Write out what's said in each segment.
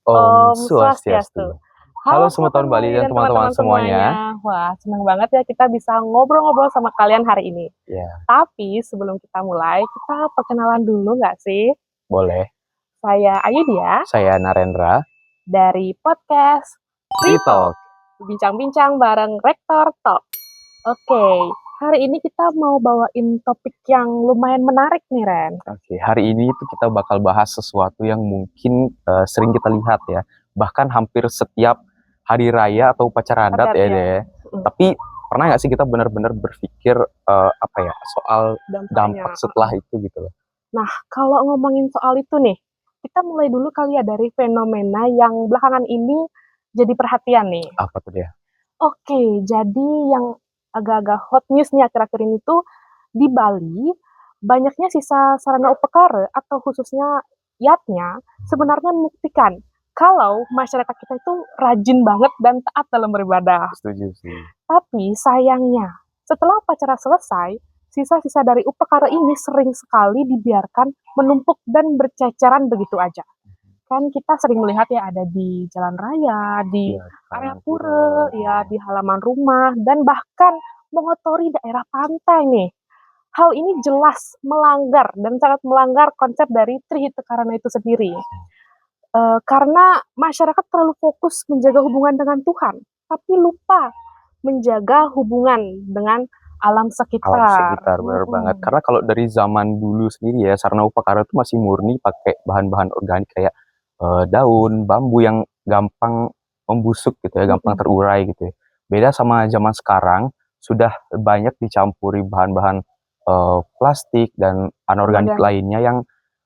Om Om Swastiastu. Swastiastu. Halo Halo semua Sobat tahun Bali Bali dan dan teman-teman teman-teman semuanya. semuanya. Wah, senang banget ya kita bisa ngobrol-ngobrol sama kalian hari ini. Ya, Tapi sebelum kita mulai, kita perkenalan dulu nggak sih? boleh. Saya Ayudya Saya Narendra. dari podcast Free Talk. Talk. Bincang-bincang bareng Rektor Talk. Oke, hari ini kita mau bawain topik yang lumayan menarik nih, Ren. Oke, hari ini tuh kita bakal bahas sesuatu yang mungkin sering kita lihat ya. Bahkan hampir setiap hari raya atau upacara adat Adat ya ya. deh. Tapi pernah nggak sih kita benar-benar berpikir apa ya soal dampak Dampaknya. setelah itu gitu loh. Nah, kalau ngomongin soal itu nih, kita mulai dulu kali ya dari fenomena yang belakangan ini jadi perhatian nih. Apa tuh dia? Oke, jadi yang agak-agak hot news nih akhir-akhir ini tuh di Bali, banyaknya sisa sarana upekara atau khususnya yatnya sebenarnya membuktikan kalau masyarakat kita itu rajin banget dan taat dalam beribadah. Setuju sih. Tapi sayangnya, setelah upacara selesai, sisa-sisa dari upekara ini sering sekali dibiarkan menumpuk dan berceceran begitu aja. Kan kita sering melihat ya ada di jalan raya, di Iya, area sekarang pura, ya di halaman rumah, dan bahkan mengotori daerah pantai nih. Hal ini jelas melanggar dan sangat melanggar konsep dari Trihita Karana itu sendiri. Karena masyarakat terlalu fokus menjaga hubungan dengan Tuhan, tapi lupa menjaga hubungan dengan alam sekitar. alam sekitar, benar banget. Karena kalau dari zaman dulu sendiri ya, sarana upakara itu masih murni pakai bahan-bahan organik kayak daun, bambu yang gampang membusuk gitu ya, gampang terurai gitu ya. Beda sama zaman sekarang, sudah banyak dicampuri bahan-bahan plastik dan anorganik lainnya yang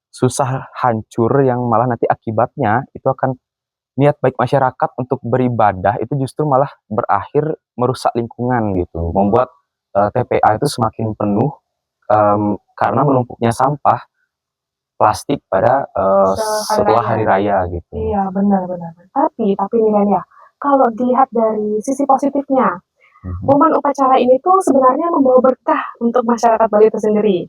susah hancur, yang malah nanti akibatnya itu akan niat baik masyarakat untuk beribadah itu justru malah berakhir merusak lingkungan gitu, membuat TPA itu semakin penuh karena menumpuknya sampah plastik pada setelah hari raya gitu. Iya, benar-benar. Tapi nih Ren ya, kalau dilihat dari sisi positifnya, momen upacara ini tuh sebenarnya membawa berkah untuk masyarakat Bali itu sendiri.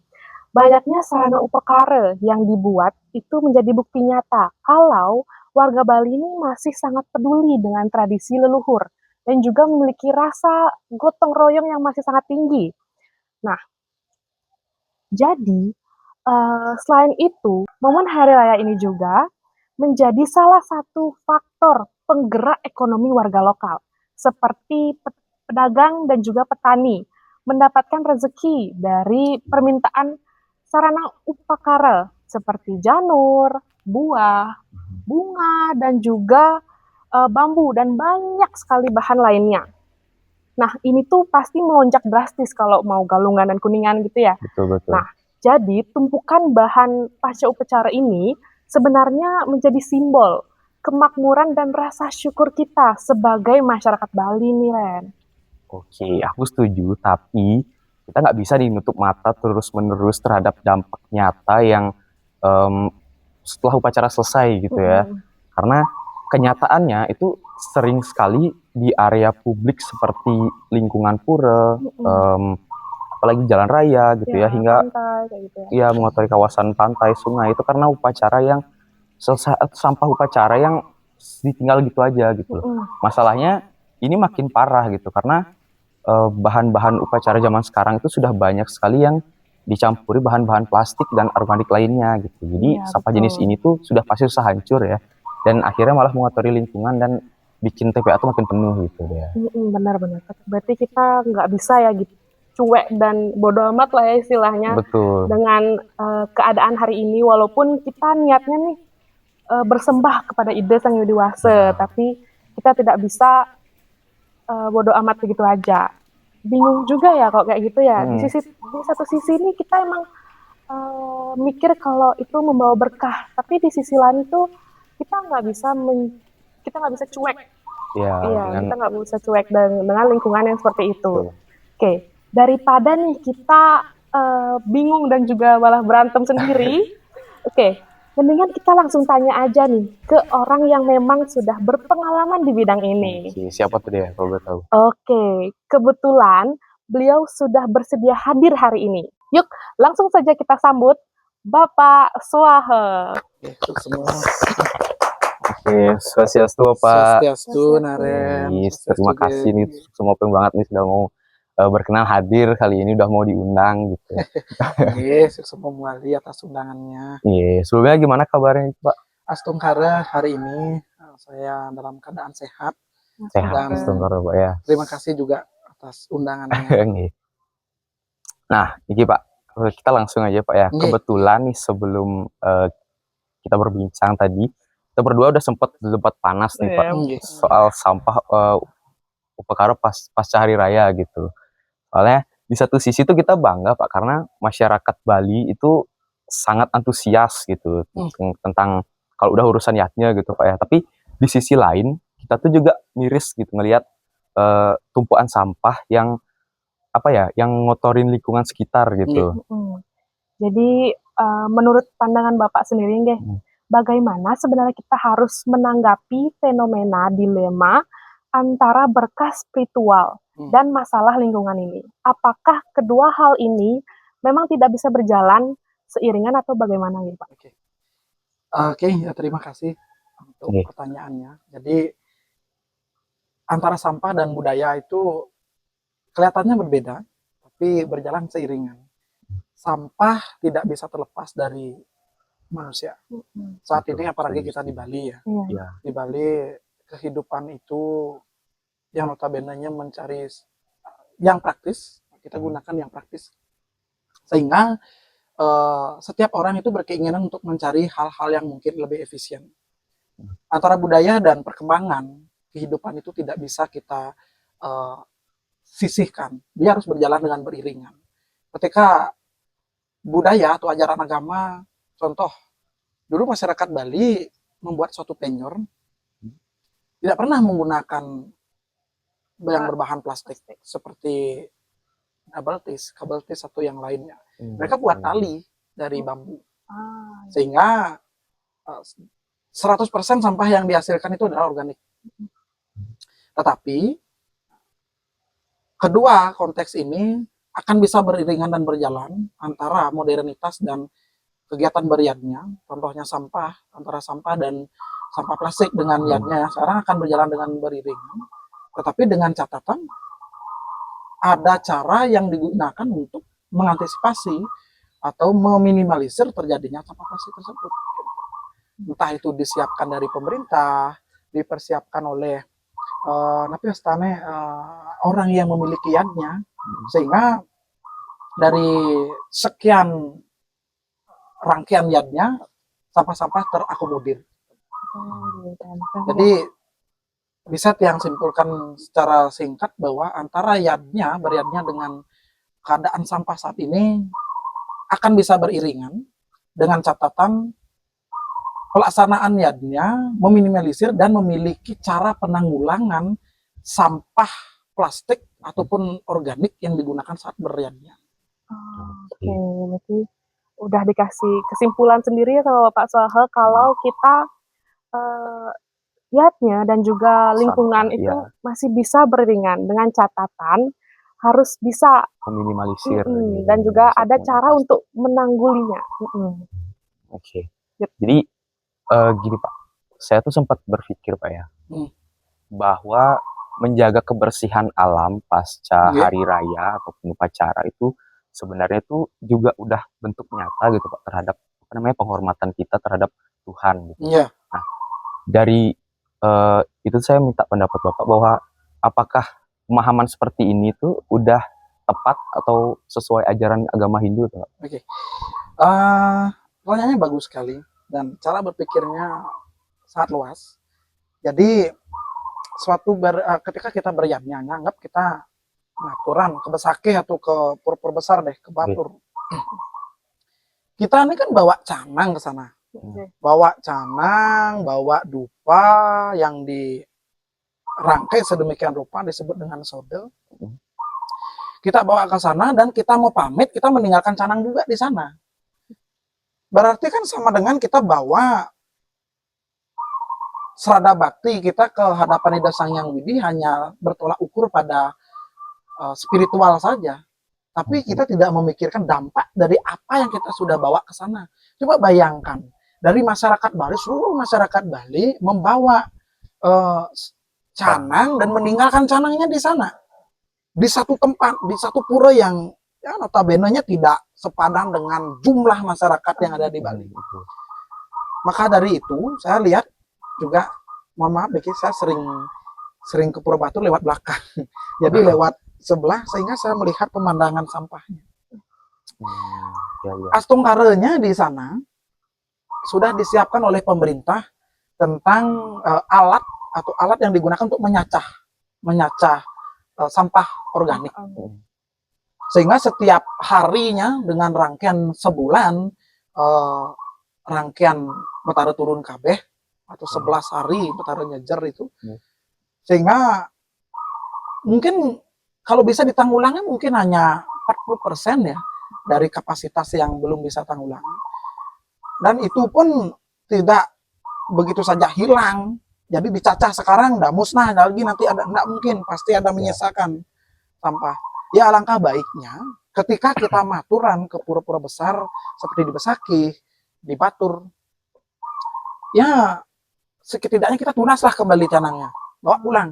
Banyaknya sarana upekara yang dibuat itu menjadi bukti nyata kalau warga Bali ini masih sangat peduli dengan tradisi leluhur dan juga memiliki rasa gotong royong yang masih sangat tinggi. Nah, jadi selain itu, momen hari raya ini juga menjadi salah satu faktor penggerak ekonomi warga lokal, seperti pedagang dan juga petani mendapatkan rezeki dari permintaan sarana upakara seperti janur, buah, bunga, dan juga bambu dan banyak sekali bahan lainnya. Nah, ini tuh pasti melonjak drastis kalau mau Galungan dan Kuningan gitu ya. Betul-betul. Nah, jadi tumpukan bahan pasca upacara ini sebenarnya menjadi simbol kemakmuran dan rasa syukur kita sebagai masyarakat Bali nih, Ren. Oke, aku setuju, tapi kita nggak bisa nutup mata terus-menerus terhadap dampak nyata yang setelah upacara selesai gitu ya. Karena kenyataannya itu sering sekali di area publik seperti lingkungan pura, apalagi jalan raya gitu ya, hingga pantai, kayak gitu ya mengotori kawasan pantai, sungai itu karena upacara yang sampah upacara yang ditinggal gitu aja gitu loh. Masalahnya ini makin parah gitu karena bahan-bahan upacara zaman sekarang itu sudah banyak sekali yang dicampuri bahan-bahan plastik dan organik lainnya gitu. Jadi sampah jenis ini tuh sudah pasti susah hancur ya, dan akhirnya malah mengotori lingkungan dan bikin TPA tuh makin penuh gitu ya. Benar-benar. Berarti kita nggak bisa ya gitu cuek dan bodo amat lah ya istilahnya. Betul. Dengan keadaan hari ini, walaupun kita niatnya nih bersembah kepada ide Sang Hyang Widi Wasa, tapi kita tidak bisa bodo amat begitu aja. Bingung juga ya kok kayak gitu ya. Di satu sisi ini kita emang mikir kalau itu membawa berkah, tapi di sisi lain itu kita nggak bisa cuek. Iya, kita nggak bisa cuek dengan lingkungan yang seperti itu. Oke, daripada nih kita bingung dan juga malah berantem sendiri, mendingan kita langsung tanya aja nih ke orang yang memang sudah berpengalaman di bidang ini. Siapa tuh dia kalau boleh tahu? Oke, kebetulan beliau sudah bersedia hadir hari ini. Yuk, langsung saja kita sambut Bapak Swahe. Oke, swastiastu Pak. Swastiastu, Naren. Yes, Swastiastu, terima kasih nih Geng. semua peng banget nih sudah mau berkenan hadir kali ini, udah mau diundang gitu. Yes, semua mengali atas undangannya. Iya, sebelumnya gimana kabarnya Pak? Astungkara, hari ini saya dalam keadaan sehat. Sehat, Dan Astungkara Pak ya. terima kasih juga atas undangannya. Nggih. Nah, ini Pak, kita langsung aja Pak ya. Nggih. Kebetulan nih sebelum kita berbincang tadi, kita berdua udah sempat debat panas nih Pak Nggih. soal sampah Upakara pasca hari raya gitu. Soalnya di satu sisi tuh kita bangga Pak karena masyarakat Bali itu sangat antusias gitu tentang kalau udah urusan yachtnya gitu Pak ya. Tapi di sisi lain kita tuh juga miris gitu ngelihat tumpuan sampah yang apa ya, yang ngotorin lingkungan sekitar gitu. Jadi menurut pandangan Bapak sendiri nggih, bagaimana sebenarnya kita harus menanggapi fenomena dilema antara berkah spiritual dan masalah lingkungan ini? Apakah kedua hal ini memang tidak bisa berjalan seiringan atau bagaimana gitu Pak? Oke, ya, terima kasih untuk pertanyaannya. Jadi antara sampah dan budaya itu kelihatannya berbeda, tapi berjalan seiringan. Sampah tidak bisa terlepas dari manusia. Saat ini apalagi kita di Bali ya. Di Bali kehidupan itu yang notabene-nya mencari yang praktis, kita gunakan yang praktis. Sehingga setiap orang itu berkeinginan untuk mencari hal-hal yang mungkin lebih efisien. Antara budaya dan perkembangan kehidupan itu tidak bisa kita sisihkan. Dia harus berjalan dengan beriringan. Ketika budaya atau ajaran agama, contoh, dulu masyarakat Bali membuat suatu penyor, tidak pernah menggunakan yang berbahan plastik seperti kabel tis atau yang lainnya. Mereka buat tali dari bambu. Sehingga 100% sampah yang dihasilkan itu adalah organik. Tetapi kedua konteks ini akan bisa beriringan dan berjalan antara modernitas dan kegiatan beriadnya. Contohnya sampah, antara sampah dan sampah plastik dengan yadnya sekarang akan berjalan dengan beriringan. Tetapi dengan catatan ada cara yang digunakan untuk mengantisipasi atau meminimalisir terjadinya sampah plastik tersebut. Entah itu disiapkan dari pemerintah, dipersiapkan oleh orang yang memiliki yadnya, sehingga dari sekian rangkaian yadnya sampah-sampah terakomodir. Jadi bisa yang simpulkan secara singkat bahwa antara beriadnya dengan keadaan sampah saat ini akan bisa beriringan dengan catatan pelaksanaan yadnya meminimalisir dan memiliki cara penanggulangan sampah plastik ataupun organik yang digunakan saat beriadnya. Oke, berarti udah dikasih kesimpulan sendiri ya sama Bapak Sohe kalau kita yatnya dan juga lingkungan itu masih bisa beriringan dengan catatan harus bisa meminimalisir dan juga ada cara untuk menanggulinya. Oke. Jadi gini Pak, saya tuh sempat berpikir Pak ya, bahwa menjaga kebersihan alam pasca hari raya ataupun upacara itu sebenarnya itu juga udah bentuk nyata gitu Pak terhadap penghormatan kita terhadap Tuhan gitu. Nah, dari itu saya minta pendapat Bapak bahwa apakah pemahaman seperti ini tuh udah tepat atau sesuai ajaran agama Hindu tuh? Pertanyaannya bagus sekali dan cara berpikirnya sangat luas. Jadi ketika kita beriadnya, anggap kita ngaturan ke Besakeh atau ke pur besar deh, ke Batur. Kita ini kan bawa canang ke sana. Bawa canang, bawa dupa yang dirangkai sedemikian rupa disebut dengan sodel. Kita bawa ke sana dan kita mau pamit, kita meninggalkan canang juga di sana. Berarti kan sama dengan kita bawa serada bakti kita ke hadapan Ida Sang Hyang Widi hanya bertolak ukur pada spiritual saja. Tapi kita tidak memikirkan dampak dari apa yang kita sudah bawa ke sana. Coba bayangkan, dari masyarakat Bali, seluruh masyarakat Bali membawa eh, canang dan meninggalkan canangnya di sana, di satu tempat, di satu pura yang ya notabene-nya tidak sepadan dengan jumlah masyarakat yang ada di Bali. Maka dari itu saya lihat juga, mohon maaf Becky, saya sering ke Pura Batur lewat belakang. Jadi lewat sebelah sehingga saya melihat pemandangan sampahnya. Ya, ya. Astungkarenya di sana sudah disiapkan oleh pemerintah tentang alat atau alat yang digunakan untuk menyacah sampah organik. Sehingga setiap harinya dengan rangkaian sebulan, rangkaian betara turun kabeh atau 11 hari betara nyejer itu, sehingga mungkin kalau bisa ditanggulangi mungkin hanya 40% ya dari kapasitas yang belum bisa tanggulangi. Dan itu pun tidak begitu saja hilang. Jadi dicacah sekarang, tidak musnah lagi, nanti ada, tidak mungkin, pasti ada menyisakan sampah. Ya alangkah baiknya ketika kita maturan ke pura-pura besar seperti di Besakih, di Batur, ya setidaknya kita tunaslah kembali canangnya, bawa pulang.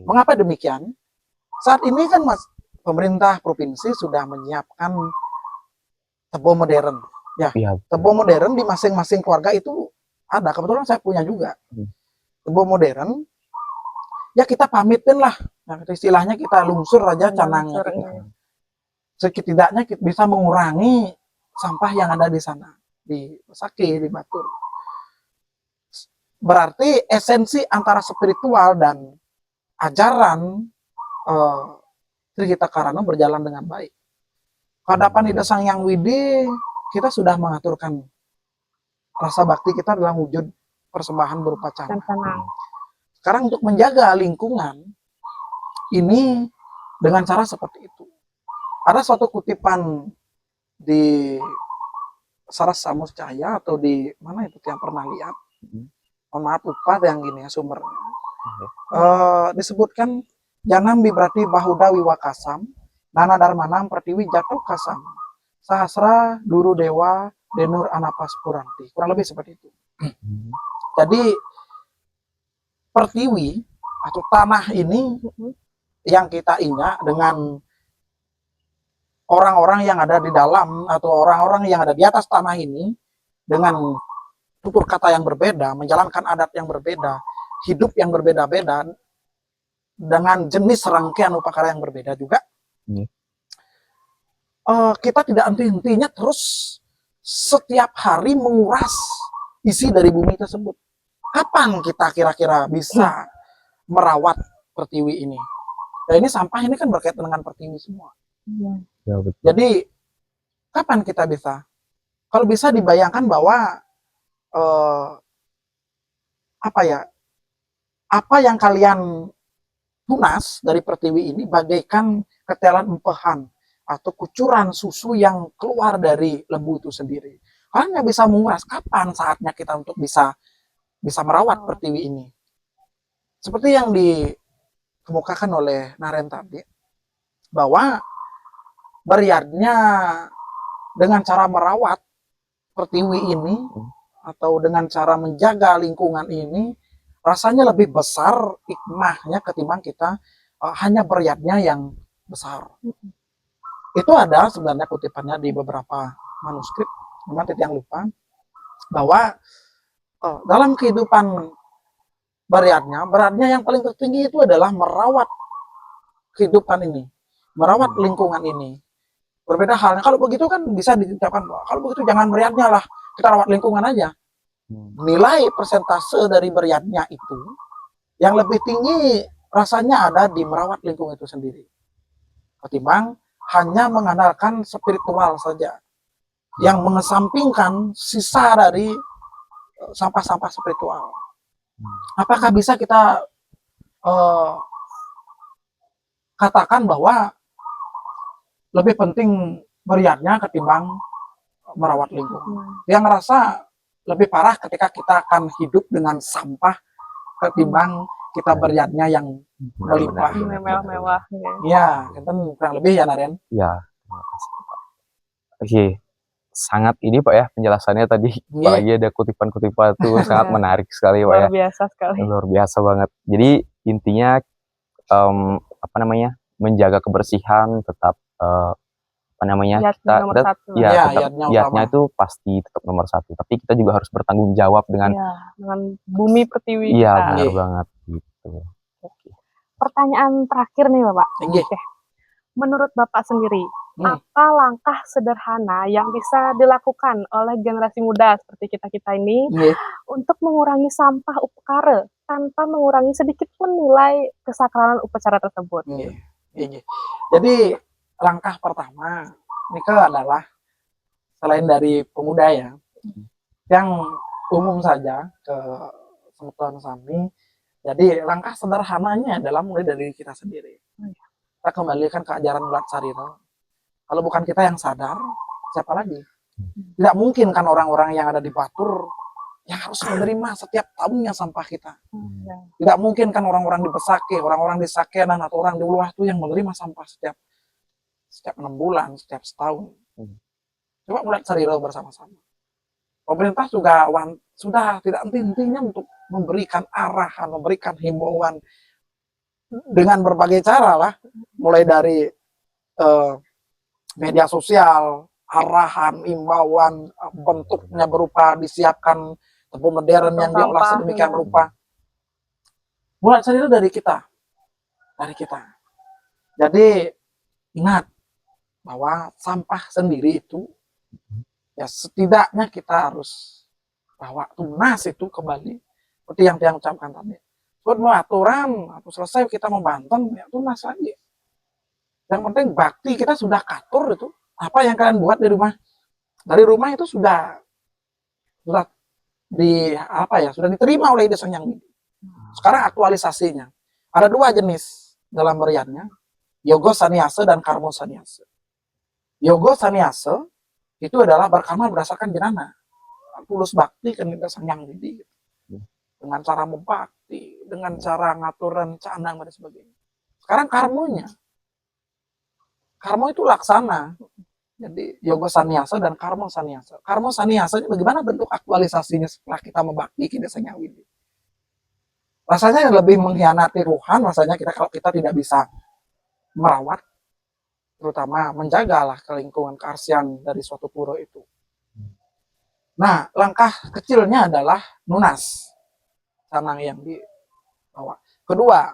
Mengapa demikian? Saat ini kan pemerintah provinsi sudah menyiapkan tebo modern. Ya, tebo modern di masing-masing keluarga itu ada. Kebetulan saya punya juga tebo modern. Ya kita pamitin lah. Nah, istilahnya kita lungsur aja canangnya. Setidaknya kita bisa mengurangi sampah yang ada di sana, di Besakih, di Batur. Berarti esensi antara spiritual dan ajaran Sri Gita Karana berjalan dengan baik. Hadapan Ida Sang Hyang Widi, kita sudah mengaturkan rasa bakti kita dalam wujud persembahan berupa canang. Sekarang untuk menjaga lingkungan ini dengan cara seperti itu. Ada suatu kutipan di Saras Samus Cahaya atau di mana itu yang pernah lihat. Mohon maaf lupa yang gini ya sumbernya. Disebutkan janam bibrati bahuda wiwakasam nana darmanam pertiwi jatuh kasam sahasra duru dewa denur anapas puranti. Kurang lebih seperti itu. Jadi pertiwi atau tanah ini yang kita ingat dengan orang-orang yang ada di dalam atau orang-orang yang ada di atas tanah ini dengan tutur kata yang berbeda, menjalankan adat yang berbeda, hidup yang berbeda-beda, dengan jenis rangkaian upakara yang berbeda juga. Kita tidak henti-hentinya terus setiap hari menguras isi dari bumi tersebut. Kapan kita kira-kira bisa merawat pertiwi ini? Nah, ini sampah ini kan berkaitan dengan pertiwi semua. Ya, betul. Jadi kapan kita bisa? Kalau bisa dibayangkan bahwa apa yang kalian tunas dari pertiwi ini bagaikan ketelan empehan atau kucuran susu yang keluar dari lembu itu sendiri. Hanya bisa menguras. Kapan saatnya kita untuk bisa merawat pertiwi ini? Seperti yang dikemukakan oleh Naren tadi, bahwa beriadnya dengan cara merawat pertiwi ini atau dengan cara menjaga lingkungan ini rasanya lebih besar hikmahnya ketimbang kita hanya beriadnya yang besar. Itu ada sebenarnya kutipannya di beberapa manuskrip, memang tidak lupa, bahwa dalam kehidupan beratnya yang paling tertinggi itu adalah merawat kehidupan ini, merawat lingkungan ini. Berbeda halnya, kalau begitu kan bisa diucapkan, kalau begitu jangan beratnya lah, kita rawat lingkungan aja. Nilai persentase dari beratnya itu yang lebih tinggi rasanya ada di merawat lingkungan itu sendiri, ketimbang hanya mengandalkan spiritual saja, yang mengesampingkan sisa dari sampah-sampah spiritual. Apakah bisa kita katakan bahwa lebih penting beriatnya ketimbang merawat lingkungan? Yang ngerasa lebih parah ketika kita akan hidup dengan sampah ketimbang kita beriatnya yang melimpah, mewah-mewah. Ya, itu kurang lebih ya Naren. Ya, terima kasih Pak. Oke, sangat ini Pak ya penjelasannya tadi, Iya. apalagi ada kutipan-kutipan tuh sangat Iya. menarik sekali Pak ya. Luar biasa sekali. Luar biasa banget. Jadi intinya apa namanya, menjaga kebersihan tetap apa namanya, Niatnya nomor kita satu lah. ya Iya, tetap niatnya niatnya utama. itu pasti tetap nomor satu, tapi kita juga harus bertanggung jawab dengan Iya, dengan bumi pertiwi iya kita. benar Iya. banget gitu. Pertanyaan terakhir nih Bapak. Iya. Oke. Menurut Bapak sendiri, Hmm. apa langkah sederhana yang bisa dilakukan oleh generasi muda seperti kita-kita ini Iya. untuk mengurangi sampah upekare tanpa mengurangi sedikit pun nilai kesakralan upacara tersebut? Iya. Iya. Jadi langkah pertama ini kan adalah selain dari pemuda ya, yang umum saja ke Sultan Sami. Jadi langkah sederhananya adalah mulai dari kita sendiri. Kita kembalikan ke ajaran Bulat Sariro. Kalau bukan kita yang sadar, siapa lagi? Tidak mungkin kan orang-orang yang ada di Batur yang harus menerima setiap tahunnya sampah kita. Tidak mungkin kan orang-orang di Besake, orang-orang di Sakenan atau orang di Uluwatu tuh yang menerima sampah setiap 6 bulan, setiap setahun. Coba Bulat Sariro bersama-sama. Pemerintah juga sudah tidak henti-hentinya untuk memberikan arahan, memberikan himbauan dengan berbagai cara lah, mulai dari media sosial, arahan, himbauan, bentuknya berupa disiapkan tepung modern yang diolah sedemikian rupa. Mulai dari dari kita. Jadi ingat bahwa sampah sendiri itu ya setidaknya kita harus bawa tunas itu kembali seperti yang ucapkan tadi. Buat mau aturan atau selesai kita mau Banten ya tunas lagi. Yang penting bakti kita sudah katur itu. Apa yang kalian buat di rumah? Dari rumah itu sudah sudah diterima oleh Ide Sang Hyang Widi. Sekarang aktualisasinya. Ada 2 jenis dalam beriannya. Yogo Saniase dan Karmo Saniase. Yogo Saniase itu adalah berkamal berdasarkan jenana. Tulus bakti ke Ide Sang Hyang Widi. Dengan cara membakti, dengan cara ngatur rencana dan sebagainya. Sekarang karmonya. Karmo itu laksana. Jadi yoga saniasa dan karmo saniasa. Karmo saniasa bagaimana bentuk aktualisasinya setelah kita membakti ke Ide Sang Hyang Widi. Rasanya lebih mengkhianati Tuhan, rasanya kalau kita tidak bisa merawat, terutama menjagalah kelingkungan kearsian dari suatu pura itu. Nah, langkah kecilnya adalah nunas sanang yang dibawa. Kedua,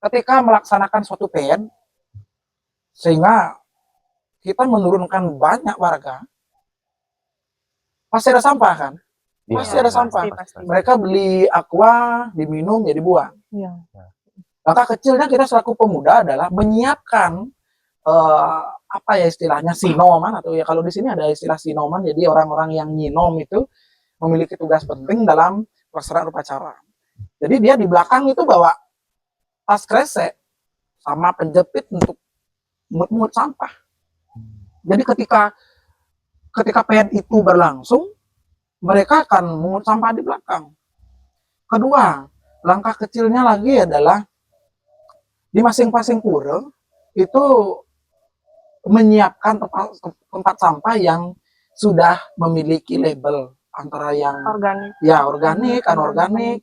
ketika melaksanakan suatu PN, sehingga kita menurunkan banyak warga, pasti ada sampah kan? Pasti ada sampah. Pasti. Mereka beli aqua, diminum, jadi buang. Iya. Langkah kecilnya kita selaku pemuda adalah menyiapkan apa ya istilahnya sinoman, atau ya kalau di sini ada istilah sinoman, jadi orang-orang yang nyinom itu memiliki tugas penting dalam pelaksanaan upacara. Jadi dia di belakang itu bawa tas kresek sama penjepit untuk mungut sampah. Jadi ketika PN itu berlangsung, mereka akan mungut sampah di belakang. Kedua, langkah kecilnya lagi adalah di masing-masing pura itu menyiapkan tempat sampah yang sudah memiliki label antara yang organik, anorganik,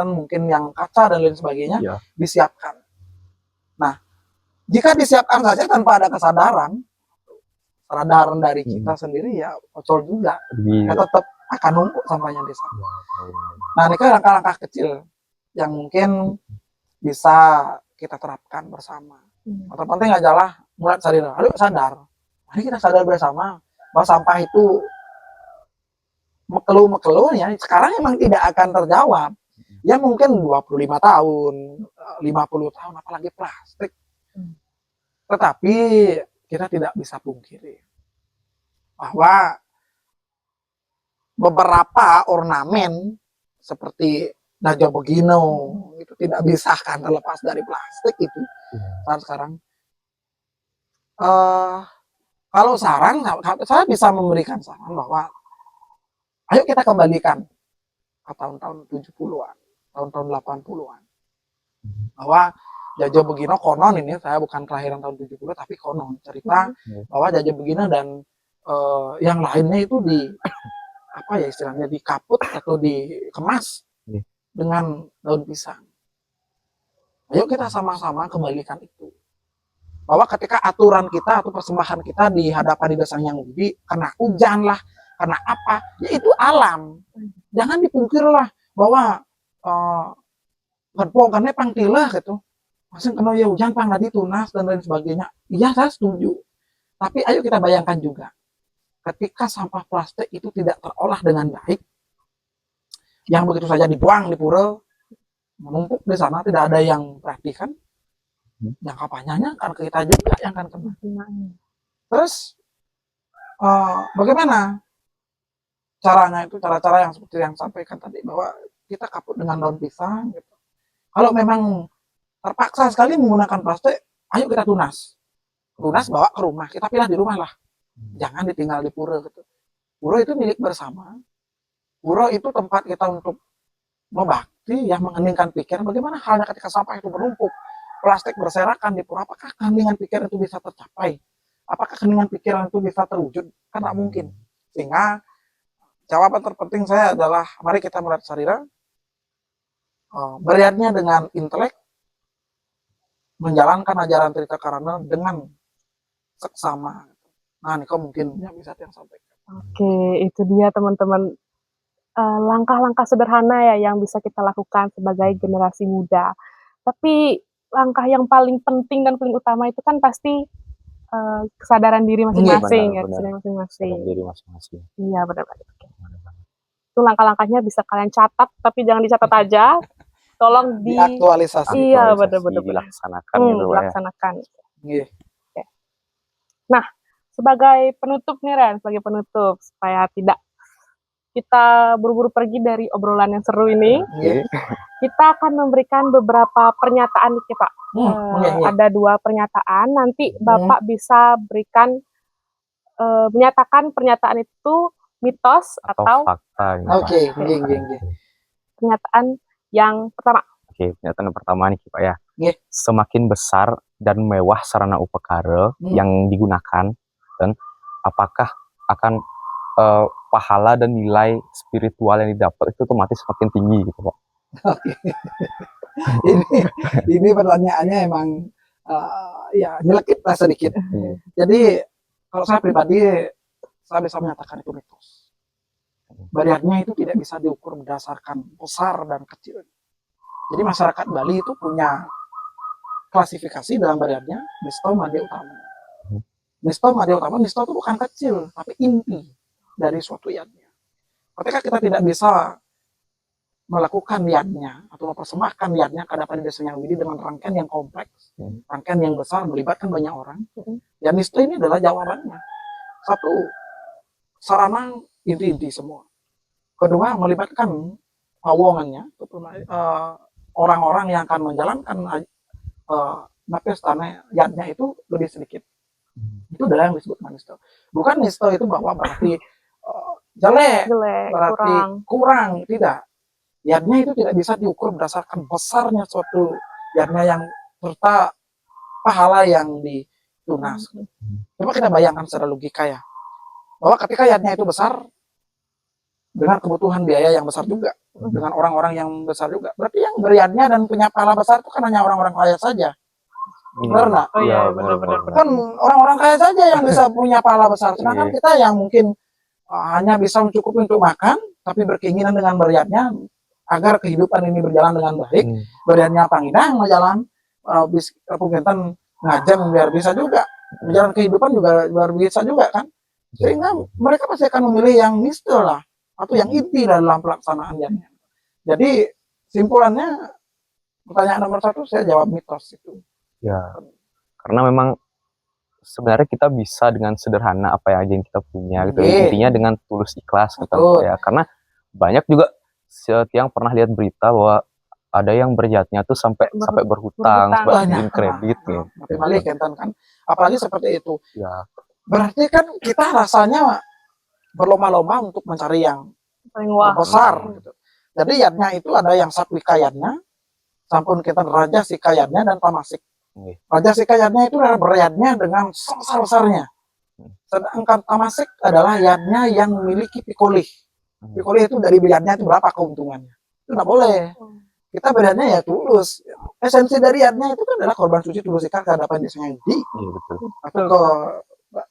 mungkin yang kaca dan lain sebagainya disiapkan. Nah, jika disiapkan saja tanpa ada kesadaran dari kita sendiri ya ocol juga, ya tetap akan numpuk sampahnya di sana. Nah, ini kan langkah-langkah kecil yang mungkin bisa kita terapkan bersama. Yang terpenting adalah mulai sadar. Mari kita sadar bersama bahwa sampah itu mekelu ya sekarang emang tidak akan terjawab. Ya mungkin 25 tahun, 50 tahun, apalagi plastik. Tetapi kita tidak bisa pungkiri bahwa beberapa ornamen seperti Najo Begino itu tidak bisa kan terlepas dari plastik itu. Sekarang kalau saran, saya bisa memberikan saran bahwa ayo kita kembalikan ke tahun-tahun 70-an, tahun-tahun 80-an. Bahwa Jajo Begino konon ini, saya bukan kelahiran tahun 70 tapi konon cerita bahwa Jajo Begino dan yang lainnya itu di apa ya istilahnya dikaput atau dikemas Iya. dengan daun pisang. Ayo kita sama-sama kembalikan itu. Bahwa ketika aturan kita atau persembahan kita di hadapan Ida Sang Hyang Widi, karena hujan lah, karena apa, ya itu alam. Jangan dipungkir lah bahwa kan pangtilah gitu. Masih kena ya hujan pang nadi tunas dan lain sebagainya. Iya saya setuju. Tapi ayo kita bayangkan juga, ketika sampah plastik itu tidak terolah dengan baik, yang begitu saja dibuang di pura, menumpuk di sana, tidak ada yang perhatikan, jangka panjangnya kan ke kita juga yang akan kena. Terus bagaimana caranya itu, cara-cara yang seperti yang sampaikan tadi, bahwa kita kaput dengan daun pisang gitu. Kalau memang terpaksa sekali menggunakan plastik, ayo kita tunas bawa ke rumah, kita pilih di rumah lah, jangan ditinggal di pura gitu. Pura itu milik bersama, pura itu tempat kita untuk membakti, yang mengheningkan pikiran. Bagaimana halnya ketika sampah itu menumpuk, plastik berserakan di pura, apakah keheningan pikiran itu bisa tercapai? Apakah keheningan pikiran itu bisa terwujud? Kan tak mungkin. Sehingga jawaban terpenting saya adalah, mari kita melihat Sarira, beriatnya dengan intelek, menjalankan ajaran Trita Karana dengan seksama. Nah, Niko mungkin yang bisa yang sampaikan. Oke, itu dia teman-teman, langkah-langkah sederhana ya yang bisa kita lakukan sebagai generasi muda. Tapi langkah yang paling penting dan paling utama itu kan pasti kesadaran diri masing-masing ya, kesadaran masing-masing. Diri masing-masing. Iya benar-benar. Itu langkah-langkahnya bisa kalian catat, tapi jangan dicatat aja. Tolong diaktualisasi. Iya benar-benar dilaksanakan gitu ya. dilaksanakan. Iya. Oke. Nah, sebagai penutup nih Ren, sebagai penutup supaya tidak kita buru-buru pergi dari obrolan yang seru ini, kita akan memberikan beberapa pernyataan nih Pak. Ada 2 pernyataan, nanti Bapak bisa berikan menyatakan pernyataan itu mitos atau fakta gitu. Oke. pernyataan yang pertama. Oke, pernyataan pertama nih Pak ya. Iya. Semakin besar dan mewah sarana upakara yang digunakan, dan apakah akan pahala dan nilai spiritual yang didapat itu otomatis semakin tinggi gitu Pak. Oke. ini pertanyaannya emang ya nyelekit lah sedikit. Jadi kalau saya pribadi, saya bisa menyatakan itu mitos. Bariatnya itu tidak bisa diukur berdasarkan besar dan kecil. Jadi masyarakat Bali itu punya klasifikasi dalam bariatnya, Nisto, Madya Utama. Nisto, Madya Utama, Nisto itu bukan kecil, tapi inti dari suatu yadnya. Ketika kita tidak bisa melakukan yadnya atau mempersembahkan yadnya ke hadapan Ida Sang Hyang Widi dengan rangkaian yang kompleks, rangkaian yang besar, melibatkan banyak orang, ya Nisto ini adalah jawabannya. Satu, sarana inti-inti semua. Kedua, melibatkan pawongannya, orang-orang yang akan menjalankan napestane yadnya itu lebih sedikit. Itu adalah yang disebut nisto. Bukan nisto itu bahwa berarti jelek, berarti kurang, tidak. Yadnya itu tidak bisa diukur berdasarkan besarnya suatu yadnya yang serta pahala yang ditunas. Coba kita bayangkan secara logika ya, bahwa ketika yadnya itu besar, dengan kebutuhan biaya yang besar juga, dengan orang-orang yang besar juga, berarti yang beriadnya dan punya pahala besar itu kan hanya orang-orang kaya saja. Benar nggak? Oh iya, benar-benar. Kan orang-orang kaya saja yang bisa punya pahala besar. Sedangkan kita yang mungkin hanya bisa mencukupi untuk makan, tapi berkeinginan dengan beriadnya agar kehidupan ini berjalan dengan baik. Beriadnya pangidang jalan, pemerintahan ngajam biar bisa juga. Berjalan kehidupan juga biar bisa juga kan. Sehingga mereka pasti akan memilih yang nisto lah, atau yang inti dalam pelaksanaannya. Jadi simpulannya, pertanyaan nomor 1 saya jawab mitos itu. Ya, karena memang sebenarnya kita bisa dengan sederhana apa yang aja yang kita punya gitu. Intinya dengan tulus ikhlas gitu ya. Karena banyak juga yang pernah lihat berita bahwa ada yang berjatnya tuh sampai berhutang, sampai kredit gitu. Kan, apalagi seperti itu. Ya. Berarti kan kita rasanya berlomba-lomba untuk mencari yang paling besar gitu. Jadi yadnya itu ada yang satwika yadnya, sampun kita raja sika yadnya dan tamasik. Raja sika yadnya itu adalah beryadnya dengan sebesar-besarnya. Sedangkan tamasek adalah yadnya yang memiliki pikolih. Pikolih itu dari yadnya itu berapa keuntungannya. Itu nggak boleh. Kita berniatnya ya tulus. Esensi dari yadnya itu kan adalah korban suci tulus ikhlas ke hadapan Sang Hyang Widi. Iya betul. Atau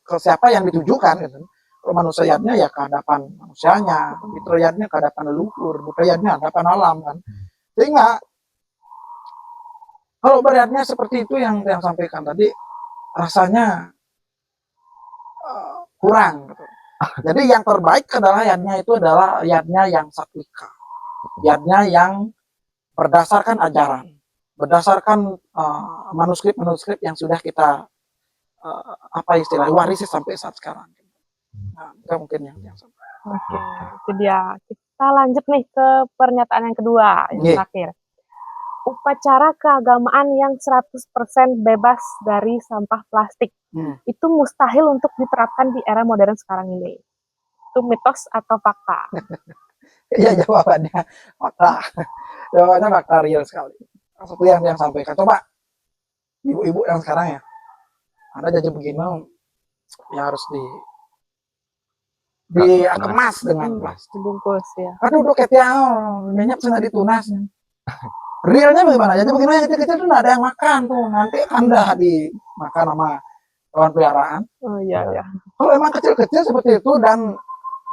ke siapa yang ditujukan gitu. Kalau manusia yadnya ya ke hadapan manusianya, fitro yadnya ke hadapan leluhur, buta yadnya hadapan alam kan. Sehingga kalau beratnya seperti itu yang sampaikan tadi, rasanya kurang. Gitu. Jadi yang terbaik adalah yadnya itu adalah yadnya yang satvika, yadnya yang berdasarkan ajaran, berdasarkan manuskrip-manuskrip yang sudah kita apa istilahnya warisi sampai saat sekarang. Nah, itu mungkin yang Oke, itu dia. Kita lanjut nih ke pernyataan yang kedua, yang terakhir. Upacara keagamaan yang 100% bebas dari sampah plastik itu mustahil untuk diterapkan di era modern sekarang ini. Itu mitos atau fakta? Iya, jawabannya fakta. Jawabannya fakta real sekali. Seperti yang sampaikan. Coba ibu-ibu yang sekarang ya, ada jajan begini ya harus dikemas dengan plastik. Dibungkus ya. Aduh, kayak minyak sudah ditunas. Realnya bagaimana? Jadi begini kecil-kecil tuh nggak ada yang makan tuh. Nanti Anda dimakan sama hewan peliharaan. Oh iya ya. Kalau emang kecil-kecil seperti itu dan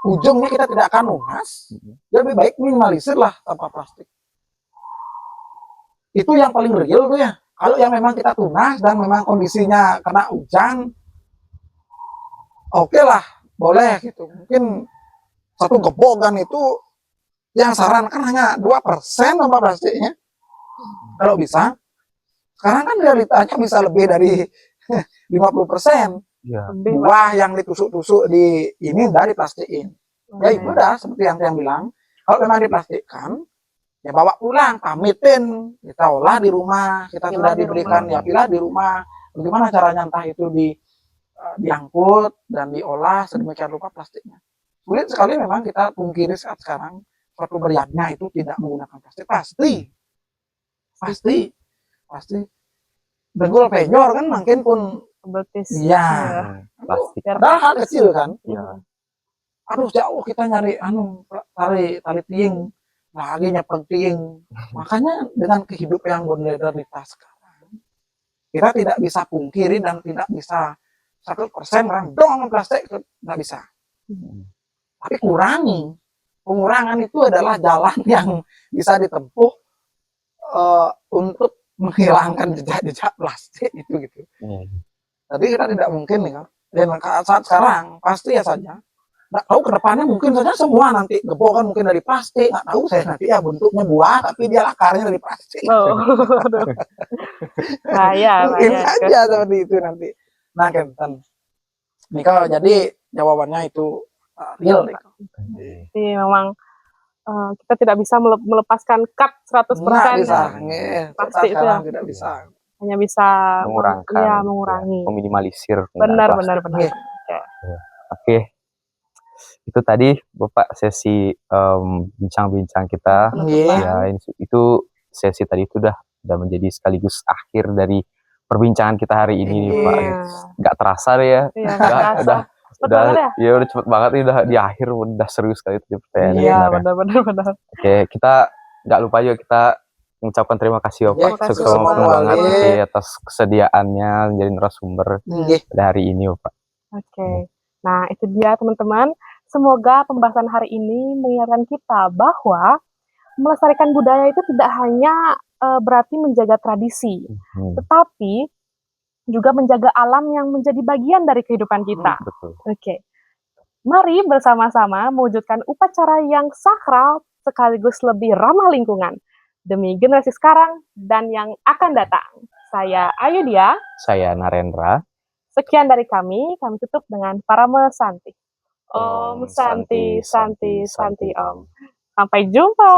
ujungnya kita tidak akan lunas, ya lebih baik minimalisir lah sampah plastik. Itu yang paling real tuh ya. Kalau yang memang kita tunas dan memang kondisinya kena hujan, oke lah, boleh gitu. Mungkin satu gebogan itu yang sarankan hanya 2% sampah plastiknya. Kalau bisa. Sekarang kan realitanya bisa lebih dari 50%. Ya. Buah yang ditusuk-tusuk di ini dari plastikin. Ya itu udah seperti yang saya bilang. Kalau memang diplastikkan, ya bawa pulang, pamitin, kita olah di rumah, kita sudah diberikan ya pilah di rumah. Bagaimana caranya entah itu diangkut dan diolah sedemikian rupa plastiknya. Sulit sekali memang kita pungkiri saat sekarang suatu beriatnya itu tidak menggunakan plastik. Pasti. Degul penjor kan makin pun betis. Iya. Plastik. Padahal hal kecil kan. Ya. Aduh jauh kita nyari tali tiing lagi nyepeng tiing. Makanya dengan kehidupan yang modernitas sekarang kita tidak bisa pungkiri dan tidak bisa 100% random plastik nggak bisa. Tapi pengurangan itu adalah jalan yang bisa ditempuh untuk menghilangkan jejak-jejak plastik itu gitu. Jadi kita tidak mungkin nih kan. Dan saat sekarang pasti ya saja. Nggak tahu kedepannya mungkin saja semua nanti gebokan mungkin dari plastik. Nggak tahu saya nanti ya bentuknya buah tapi dia akarnya dari plastik. Mungkin saja seperti itu nanti. Nah Kenten. Nika jadi jawabannya itu real. Jadi memang kita tidak bisa melepaskan cut 100%. Nggak bisa. Pasti itu ya. Tidak bisa. Hanya bisa mengurangi, meminimalisir. Benar. Oke. Itu tadi Bapak sesi bincang-bincang kita. Ya, itu sesi tadi itu udah menjadi sekaligus akhir dari perbincangan kita hari ini nih Pak. Nggak terasa deh ya. Udah cepet banget nih, udah di akhir udah serius sekali itu pertanyaan. Iya, benar. Oke, kita nggak lupa juga kita mengucapkan terima kasih Bapak banget atas kesediaannya menjadi narasumber pada hari ini Bapak. Oke. Nah, itu dia teman-teman. Semoga pembahasan hari ini mengingatkan kita bahwa melestarikan budaya itu tidak hanya berarti menjaga tradisi, tetapi juga menjaga alam yang menjadi bagian dari kehidupan kita. Oke. Mari bersama-sama mewujudkan upacara yang sakral sekaligus lebih ramah lingkungan demi generasi sekarang dan yang akan datang. Saya Ayudhya. Saya Narendra. Sekian dari kami tutup dengan Parama Santi. Om Santi Santi Santi Om. Sampai jumpa.